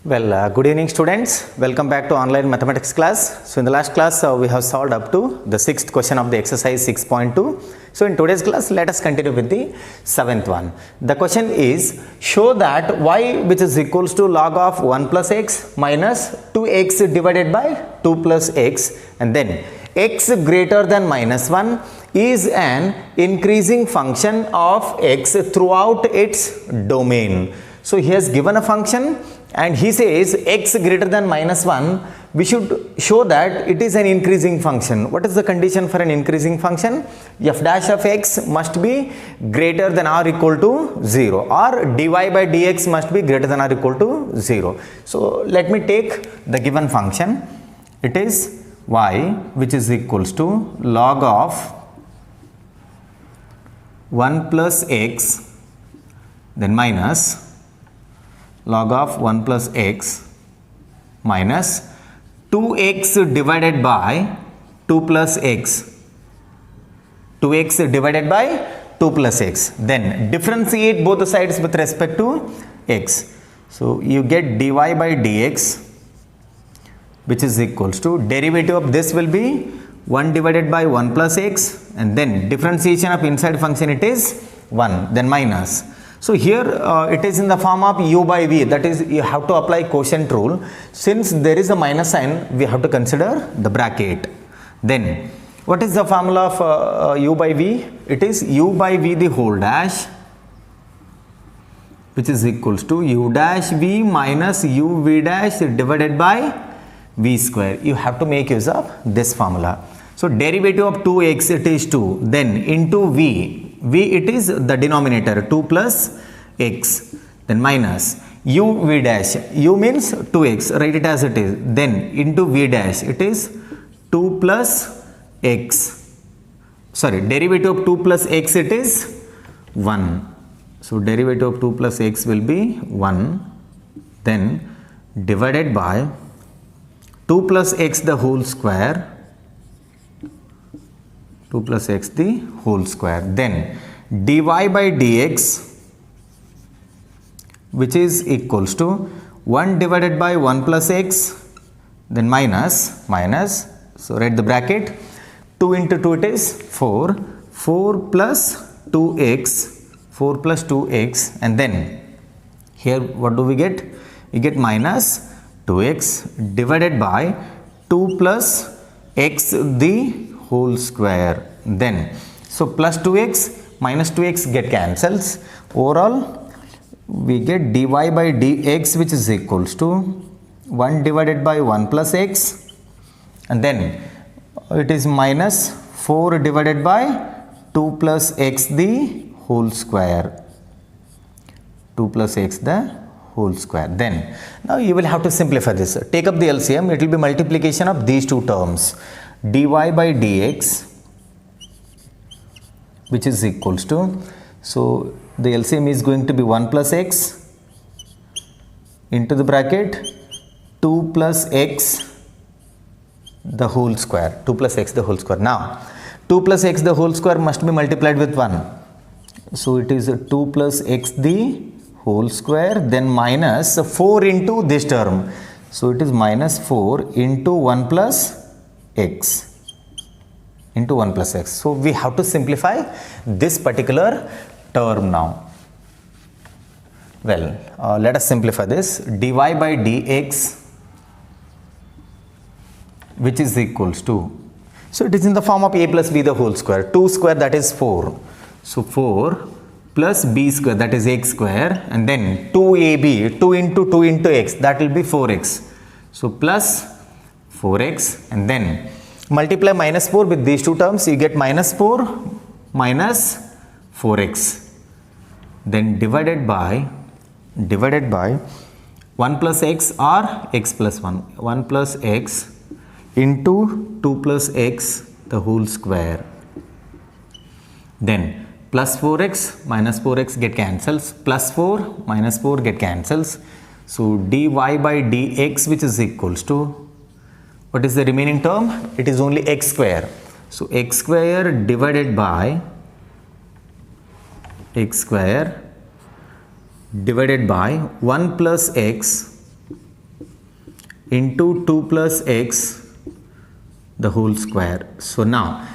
Good evening students. Welcome back to online mathematics class. So in the last class we have solved up to the 6th question of the exercise 6.2. So in today's class let us continue with the 7th one. The question is, show that y which is equals to log of 1 plus x minus 2x divided by 2 plus x, and then x greater than minus 1 is an increasing function of x throughout its domain. So he has given a function and he says x greater than minus 1, we should show that it is an increasing function. What is the condition for an increasing function? F dash of x must be greater than or equal to 0, or dy by dx must be greater than or equal to 0. So let me take the given function. It is y which is equals to log of 1 plus x, then minus log of 1 plus x minus 2x divided by 2 plus x, 2x divided by 2 plus x, then differentiate both the sides with respect to x. So you get dy by dx which is equals to derivative of this will be 1 divided by 1 plus x, and then differentiation of inside function it is 1, then minus. So here it is in the form of u by v, that is you have to apply quotient rule. Since there is a minus sign, we have to consider the bracket. Then what is the formula of u by v? It is u by v the whole dash which is equals to u dash v minus u v dash divided by v square. You have to make use of this formula. So derivative of 2x it is 2, then into v it is the denominator 2 plus x, then minus u v dash, u means 2x, write it as it is, then into v dash it is 2 plus x, sorry, derivative of 2 plus x it is 1. So derivative of 2 plus x will be 1, then divided by 2 plus x the whole square, 2 plus x the whole square, then dy by dx which is equals to 1 divided by 1 plus x, then minus, so write the bracket, 2 into 2 it is 4, 4 plus 2x, and then here what do we get? We get minus 2x divided by 2 plus x the whole square, then so plus 2x minus 2x get cancels, overall we get dy by dx which is equals to 1 divided by 1 plus x, and then it is minus 4 divided by 2 plus x the whole square, 2 plus x the whole square. Then now you will have to simplify this. Take up the LCM, it will be multiplication of these two terms, dy by dx which is equals to, so the LCM is going to be 1 plus x into the bracket 2 plus x the whole square, 2 plus x the whole square. Now 2 plus x the whole square must be multiplied with 1, so it is 2 plus x the whole square, then minus 4 into this term, so it is minus 4 into 1 plus x, into 1 plus x. So we have to simplify this particular term now. Well, let us simplify this. Dy by dx which is equals to, so it is in the form of a plus b the whole square, 2 square that is 4, so 4 plus b square that is x square, and then 2ab, 2 into x, that will be 4x, so plus 4x, and then multiply minus 4 with these two terms, you get minus 4 minus 4x, then divided by 1 plus x or x plus 1, 1 plus x into 2 plus x the whole square, then plus 4x minus 4x get cancels, plus 4 minus 4 get cancels, so dy by dx which is equals to, what is the remaining term? It is only x square, so x square divided by x square divided by 1 plus x into 2 plus x the whole square. So now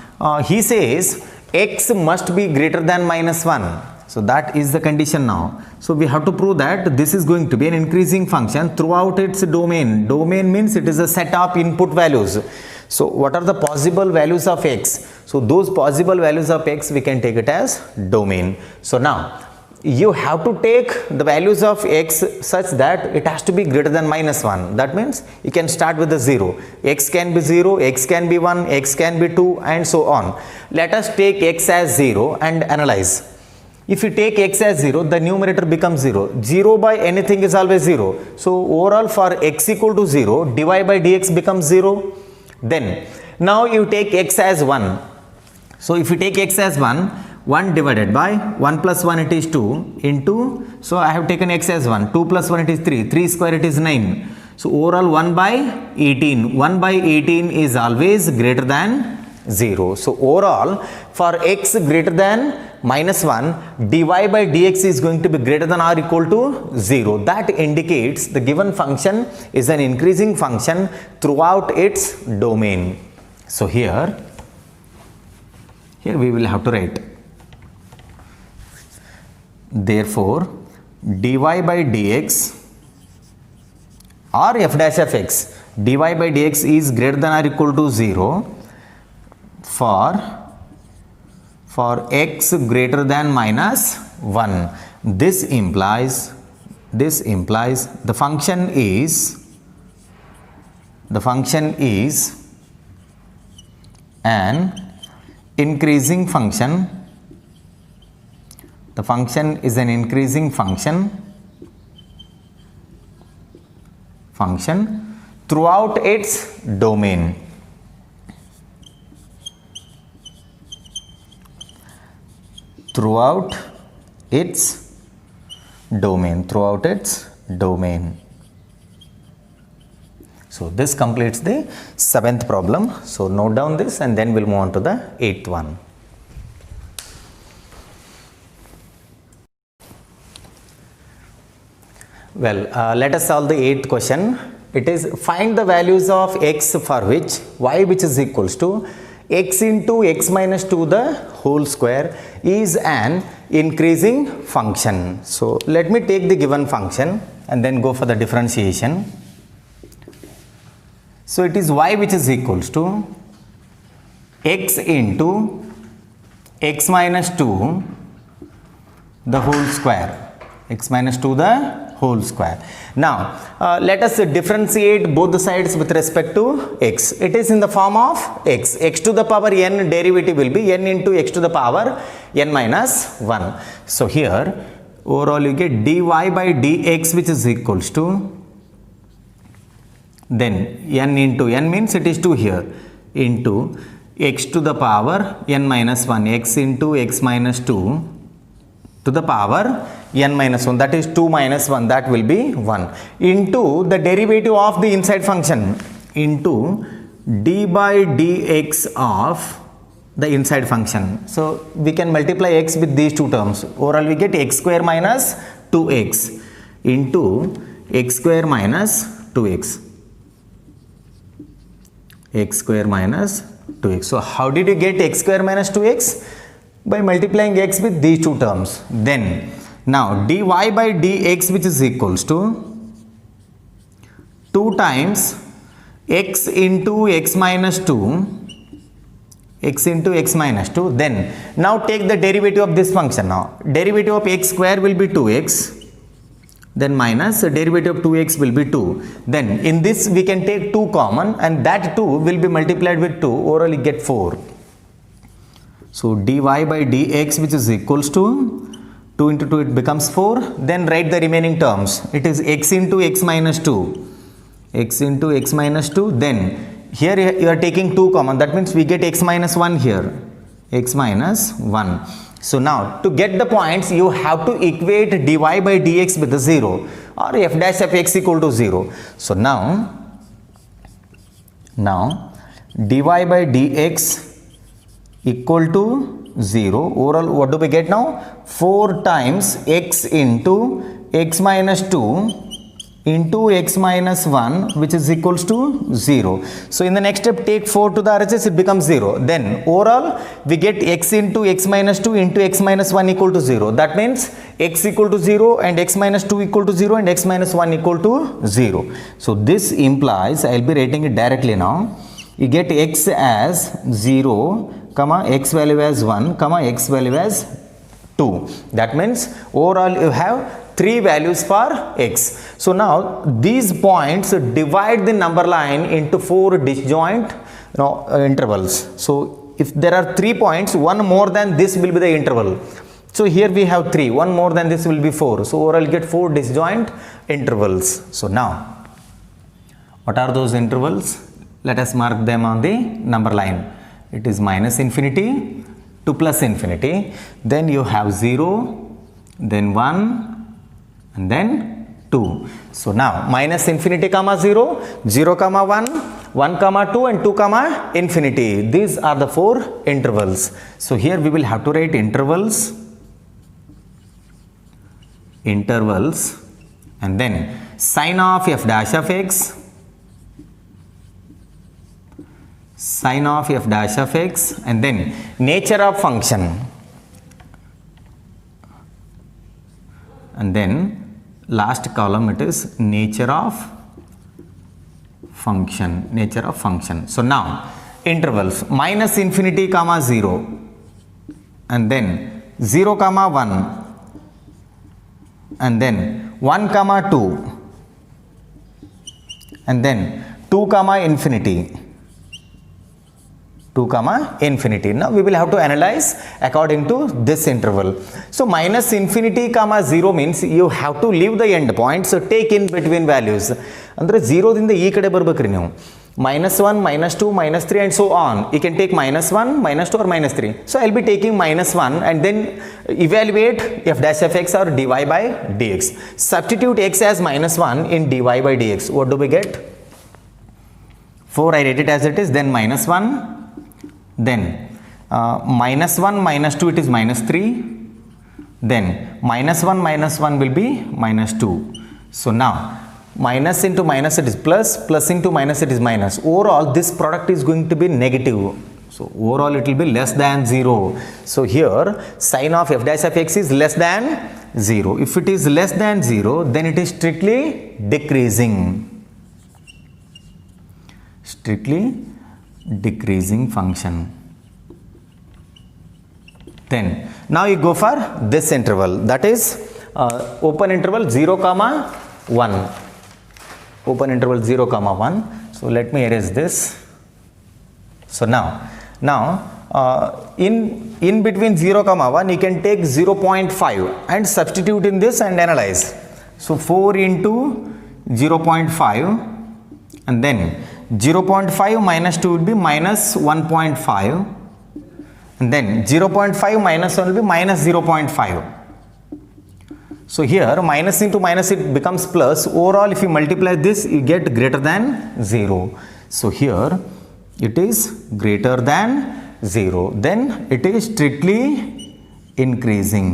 he says x must be greater than minus 1. So that is the condition now. So we have to prove that this is going to be an increasing function throughout its domain. Domain means it is a set of input values. So what are the possible values of x? So those possible values of x we can take it as domain. So now you have to take the values of x such that it has to be greater than minus 1. That means you can start with the 0. X can be 0, x can be 1, x can be 2 and so on. Let us take x as 0 and analyze. If you take x as 0, the numerator becomes 0. 0 by anything is always 0. So overall for x equal to 0, dy by dx becomes 0. Then now you take x as 1. So if you take x as 1, 1 divided by 1 plus 1 it is 2 into, so I have taken x as 1, 2 plus 1 it is 3, 3 square it is 9. So overall 1 by 18, 1 by 18 is always greater than 0. So overall for x greater than minus 1, dy by dx is going to be greater than or equal to 0. That indicates the given function is an increasing function throughout its domain. So here we will have to write, therefore dy by dx or f dash of x, dy by dx is greater than or equal to 0 for x greater than minus 1. This implies the function is an increasing function. The function is an increasing function throughout its domain. Throughout its domain. So this completes the 7th problem. So note down this and then we'll move on to the 8th one. Well, let us solve the 8th question. It is find the values of x for which y which is equals to x into x minus 2 the whole square is an increasing function. So let me take the given function and then go for the differentiation. So it is y which is equals to x into x minus 2 the whole square. X minus 2 the whole square. Now let us differentiate both the sides with respect to x. It is in the form of x to the power n, derivative will be n into x to the power n minus 1. So here overall you get dy by dx which is equals to, then n into n means it is 2 here, into x to the power n minus 1, x into x minus 2 to the power n minus 1, that is 2 minus 1, that will be 1, into the derivative of the inside function, into d by dx of the inside function. So we can multiply x with these two terms. Overall we get x square minus 2x into x square minus 2x. X square minus 2x. So how did you get x square minus 2x? By multiplying x with these two terms. Then now dy by dx which is equals to 2 times x into x minus 2, x into x minus 2. Then now take the derivative of this function. Now derivative of x square will be 2x, then minus derivative of 2x will be 2. Then in this we can take 2 common and that 2 will be multiplied with 2, overall you get 4. So dy by dx which is equals to 2 into 2 it becomes 4. Then write the remaining terms. It is x into x minus 2. X into x minus 2. Then here you are taking 2 common. That means we get x minus 1 here. X minus 1. So now to get the points you have to equate dy by dx with the 0 or f dash of x equal to 0. So now dy by dx equal to 0. Overall what do we get now? 4 times x into x minus 2 into x minus 1 which is equals to 0. So in the next step take 4 to the RHS, it becomes 0. Then overall we get x into x minus 2 into x minus 1 equal to 0. That means x equal to 0 and x minus 2 equal to 0 and x minus 1 equal to 0. So this implies, I will be writing it directly now. You get x as 0, comma x value as 1, comma x value as 2. That means overall you have 3 values for x. So now these points divide the number line into 4 disjoint intervals. So if there are 3 points, one more than this will be the interval. So here we have 3, one more than this will be 4. So overall you get 4 disjoint intervals. So now what are those intervals? Let us mark them on the number line. It is minus infinity to plus infinity. Then you have 0, then 1, and then 2. So now minus infinity comma 0, 0 comma 1, 1 comma 2 and 2 comma infinity. These are the 4 intervals. So here we will have to write intervals, and then sine of f dash of x, sine of f dash of x, and then nature of function, and then last column it is nature of function, nature of function. So now intervals minus infinity comma 0, and then 0 comma 1, and then 1 comma 2, and then 2 comma infinity, 2 comma infinity. Now we will have to analyze according to this interval. So minus infinity comma 0 means you have to leave the end point, so take in between values. Andre 0 ದಿಂದ ಈ ಕಡೆ ಬರಬೇಕ್ರಿ ನೀವು. minus 1, minus 2, minus 3 and so on. You can take minus 1, minus 2 or minus 3. So I will be taking minus 1 and then evaluate f dash of x or dy by dx. Substitute x as minus 1 in dy by dx. What do we get? 4, I write it as it is, then minus 1, then minus 1 minus 2, it is minus 3, then minus 1 minus 1 will be minus 2. So now minus into minus it is plus, plus into minus it is minus. Overall this product is going to be negative. So overall it will be less than 0. So here sine of f dash of x is less than 0. If it is less than 0, then it is strictly decreasing. Strictly decreasing function. Then now you go for this interval, that is open interval 0 comma 1, open interval 0 comma 1. So let me erase this. So now in between 0 comma 1 you can take 0.5 and substitute in this and analyze. So 4 into 0.5, and then 0.5 minus 2 will be minus 1.5, and then 0.5 minus 1 will be minus 0.5. So here minus into minus it becomes plus. Overall if you multiply this you get greater than 0. So here it is greater than 0, then it is strictly increasing.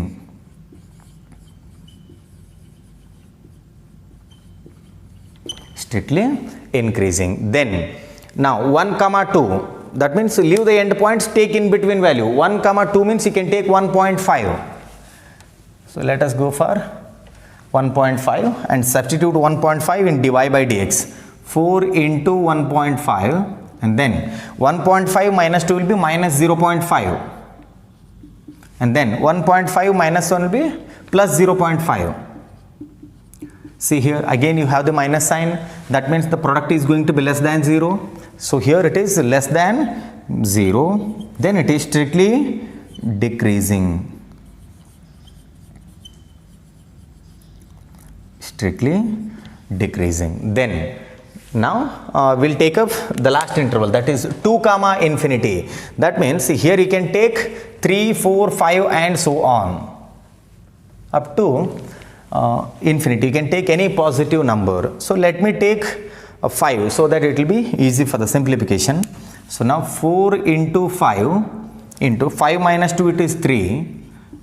Strictly increasing. Then now 1 comma 2, that means leave the end points, take in between value. 1 comma 2 means you can take 1.5. So let us go for 1.5 and substitute 1.5 in dy by dx. 4 into 1.5, and then 1.5 minus 2 will be minus 0.5, and then 1.5 minus 1 will be plus 0.5. See here again you have the minus sign, that means the product is going to be less than 0. So here it is less than 0, then it is strictly decreasing. Strictly decreasing. Then now we'll take up the last interval, that is 2 comma infinity. That means here you can take 3, 4, 5 and so on up to infinity. You can take any positive number. So let me take 5 so that it will be easy for the simplification. So now 4 into 5 into 5 minus 2 it is 3,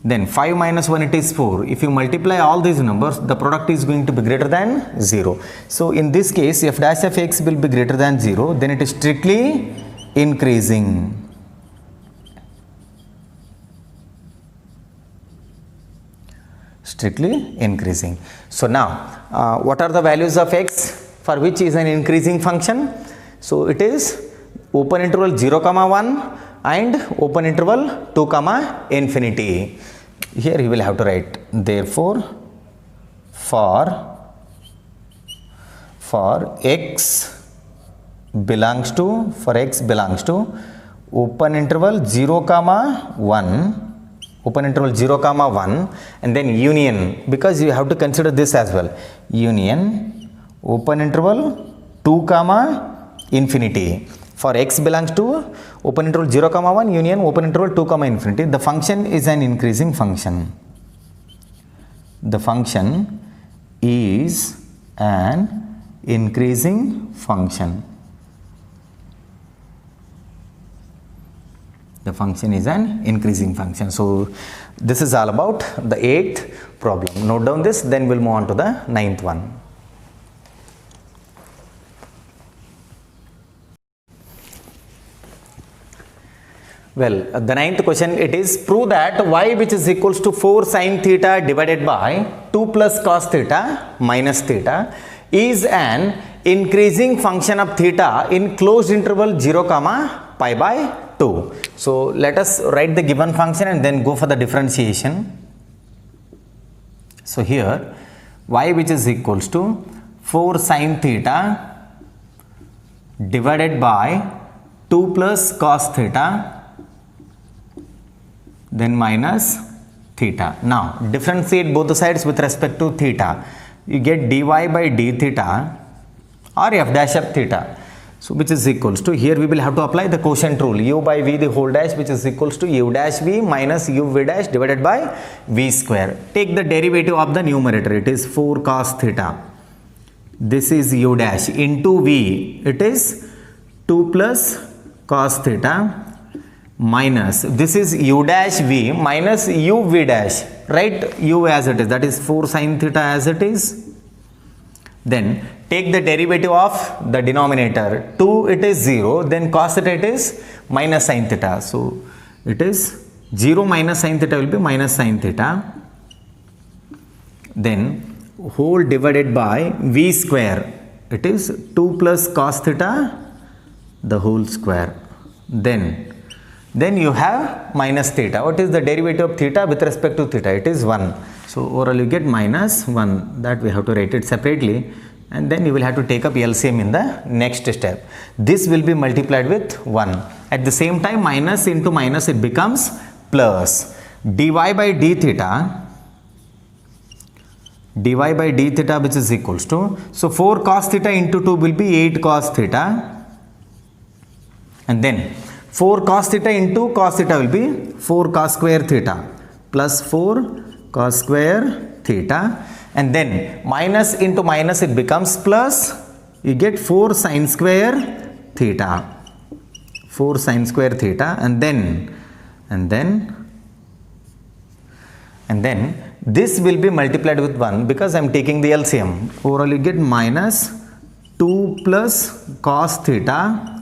then 5 minus 1 it is 4. If you multiply all these numbers, the product is going to be greater than 0. So in this case, f dash of x will be greater than 0, then it is strictly increasing. Strictly increasing. So now, what are the values of x for which is an increasing function? So it is open interval 0 comma 1 and open interval 2 comma infinity. Here you will have to write, therefore for x belongs to open interval 0 comma 1 and then union, because you have to consider this as well, union open interval 2 comma infinity. For x belongs to open interval 0 comma 1 union open interval 2 comma infinity, the function is an increasing function. The function is an increasing function. The function is an increasing function. So this is all about the 8th problem. Note down this, then we'll move on to the 9th one. Well, the 9th question, it is prove that y which is equals to 4 sin theta divided by 2 plus cos theta minus theta is an increasing function of theta in closed interval 0 comma pi by 2. So let us write the given function and then go for the differentiation. So here y which is equals to 4 sin theta divided by 2 plus cos theta then minus theta. Now differentiate both the sides with respect to theta. You get dy by d theta or f dash of theta. So which is equals to, here we will have to apply the quotient rule, u by v the whole dash, which is equals to u dash v minus u v dash divided by v square. Take the derivative of the numerator, it is 4 cos theta. This is u dash into v, it is 2 plus cos theta minus, this is u dash v minus u v dash, right, u as it is, that is 4 sin theta as it is. Then take the derivative of the denominator, 2 it is 0, then cos theta it is minus sin theta. So it is 0 minus sin theta will be minus sin theta, then whole divided by v square, it is 2 plus cos theta the whole square. Then you have minus theta. What is the derivative of theta with respect to theta? It is 1. So overall you get minus 1, that we have to write it separately, and then you will have to take up LCM in the next step. This will be multiplied with 1. At the same time, minus into minus it becomes plus. dy by d theta which is equals to, so 4 cos theta into 2 will be 8 cos theta, and then 4 cos theta into cos theta will be 4 cos square theta plus 4 cos square theta, and then minus into minus it becomes plus, you get 4 sin square theta, 4 sin square theta, and then this will be multiplied with 1 because I am taking the LCM. Overall you get minus 2 plus cos theta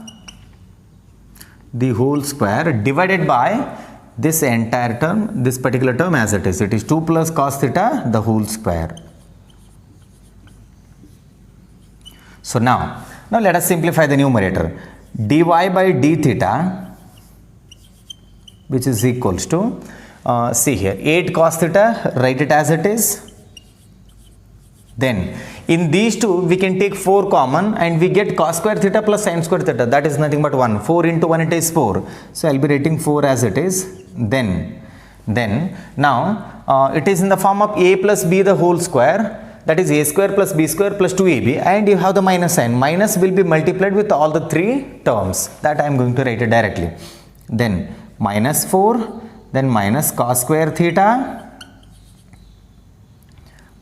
the whole square divided by this entire term, this particular term as it is. It is 2 plus cos theta the whole square. So now let us simplify the numerator. dy by d theta which is equals to, see here, 8 cos theta, write it as it is. Then in these two we can take 4 common and we get cos square theta plus sin square theta, that is nothing but 1. 4 into 1 it is 4. So I will be writing 4 as it is. Then now it is in the form of a plus b the whole square, that is a square plus b square plus 2ab, and you have the minus sign. Minus will be multiplied with all the 3 terms, that I am going to write it directly. Then minus 4, then minus cos square theta,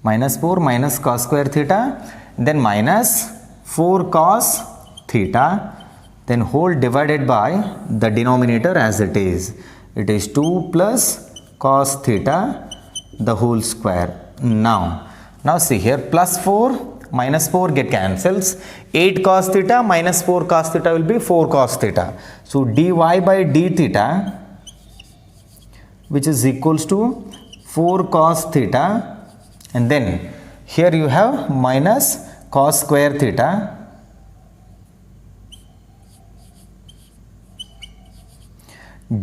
minus 4 minus cos square theta, then minus 4 cos theta, then whole divided by the denominator as it is. It is 2 plus cos theta the whole square. Now see here, plus 4 minus 4 get cancels. 8 cos theta minus 4 cos theta will be 4 cos theta. So dy by d theta, which is equals to 4 cos theta, and then here you have minus cos square theta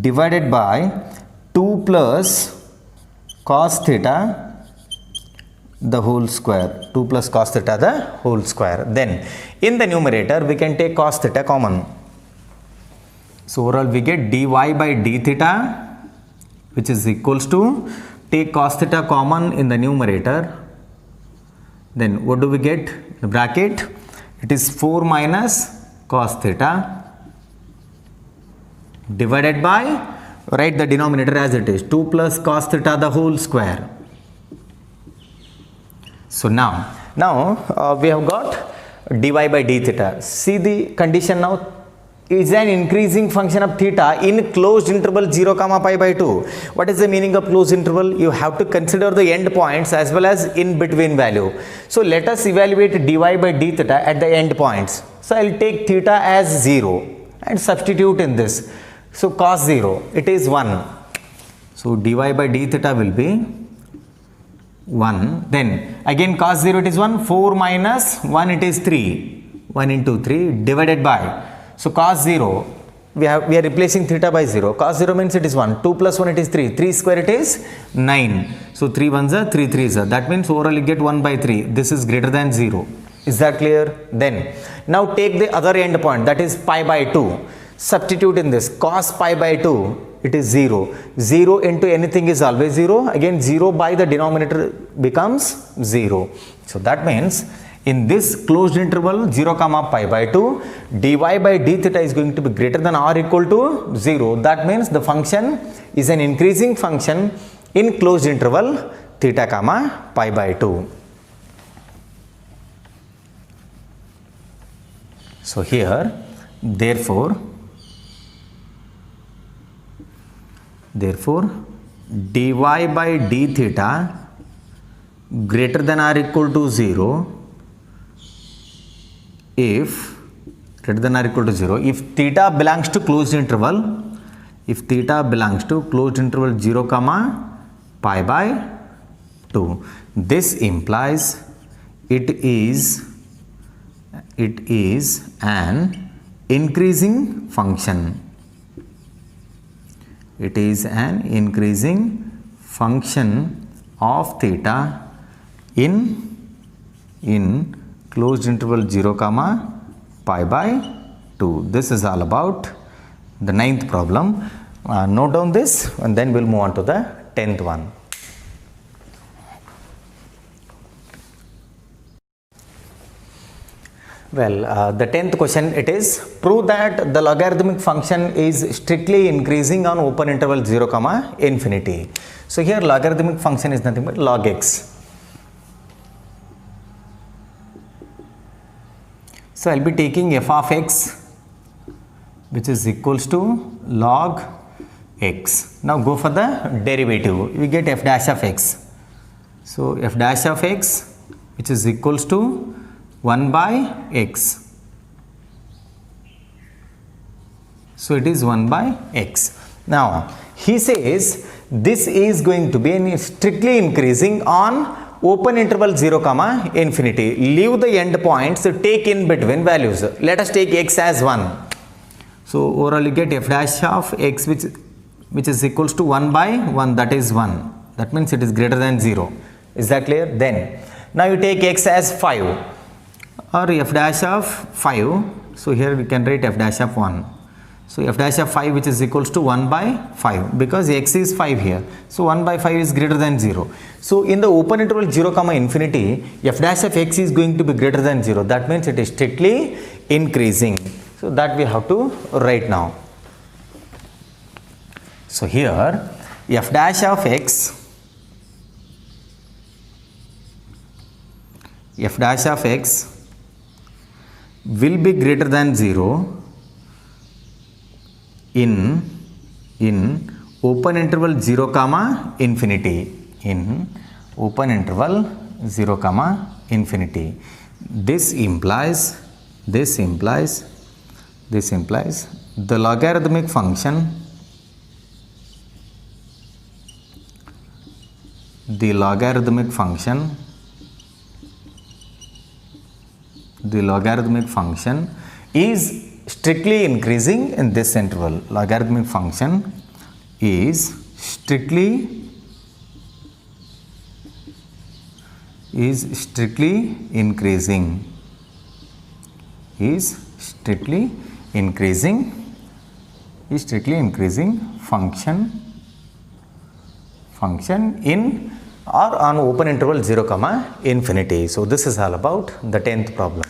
divided by 2 plus cos theta the whole square. 2 plus cos theta the whole square. Then in the numerator we can take cos theta common. So overall we get dy by d theta, which is equals to, take cos theta common in the numerator. Then what do we get? The bracket, it is 4 minus cos theta divided by, write the denominator as it is, 2 plus cos theta the whole square. So now we have got dy by d theta. See the condition now, is an increasing function of theta in closed interval 0 comma pi by 2. What is the meaning of closed interval? You have to consider the end points as well as in between value. So let us evaluate dy by d theta at the end points. So I will take theta as 0 and substitute in this. So cos 0, it is 1. So dy by d theta will be 1. Then again cos 0 it is 1. 4 minus 1 it is 3. 1 into 3 divided by. So cos 0, we are replacing theta by 0. Cos 0 means it is 1. 2 plus 1 it is 3. 3 square it is 9. So 3 1s are 3 3s are. That means overall you get 1 by 3. This is greater than 0. Is that clear? Then now take the other end point, that is pi by 2. Substitute in this. Cos pi by 2, it is 0. 0 into anything is always 0. Again 0 by the denominator becomes 0. So that means in this closed interval 0 comma pi by 2, dy by d theta is going to be greater than or equal to 0. That means the function is an increasing function in closed interval theta comma pi by 2. So here, therefore dy by d theta greater than or equal to 0 if theta belongs to closed interval, 0 comma pi by 2. This implies it is an increasing function. It is an increasing function of theta in closed interval 0 comma pi by 2. This is all about the 9th problem. Note down this and then we'll move on to the 10th one. Well, the 10th question, it is, prove that the logarithmic function is strictly increasing on open interval 0 comma infinity. So here logarithmic function is nothing but log x. So I'll be taking f of x, which is equals to log x. Now go for the derivative. We get f dash of x. So f dash of x, which is equals to 1 by x. So it is 1 by x. Now he says this is going to be strictly increasing on open interval 0 comma infinity. Leave the end points, take in between values. Let us take x as 1. So overall you get f dash of x which is equals to 1 by 1, that is 1. That means it is greater than 0. Is that clear? Then now you take x as 5 or f dash of 5. So here we can write f dash of 1. So f dash of 5 which is equals to 1 by 5 because x is 5 here. So 1 by 5 is greater than 0. So in the open interval 0 comma infinity, f dash of x is going to be greater than 0. That means it is strictly increasing. So that we have to write now. So here f dash of x will be greater than 0 in open interval 0 comma infinity, in open interval 0 comma infinity. This implies the logarithmic function, is strictly increasing in this interval. Logarithmic function is strictly increasing function in or on open interval 0 comma infinity. So this is all about the 10th problem.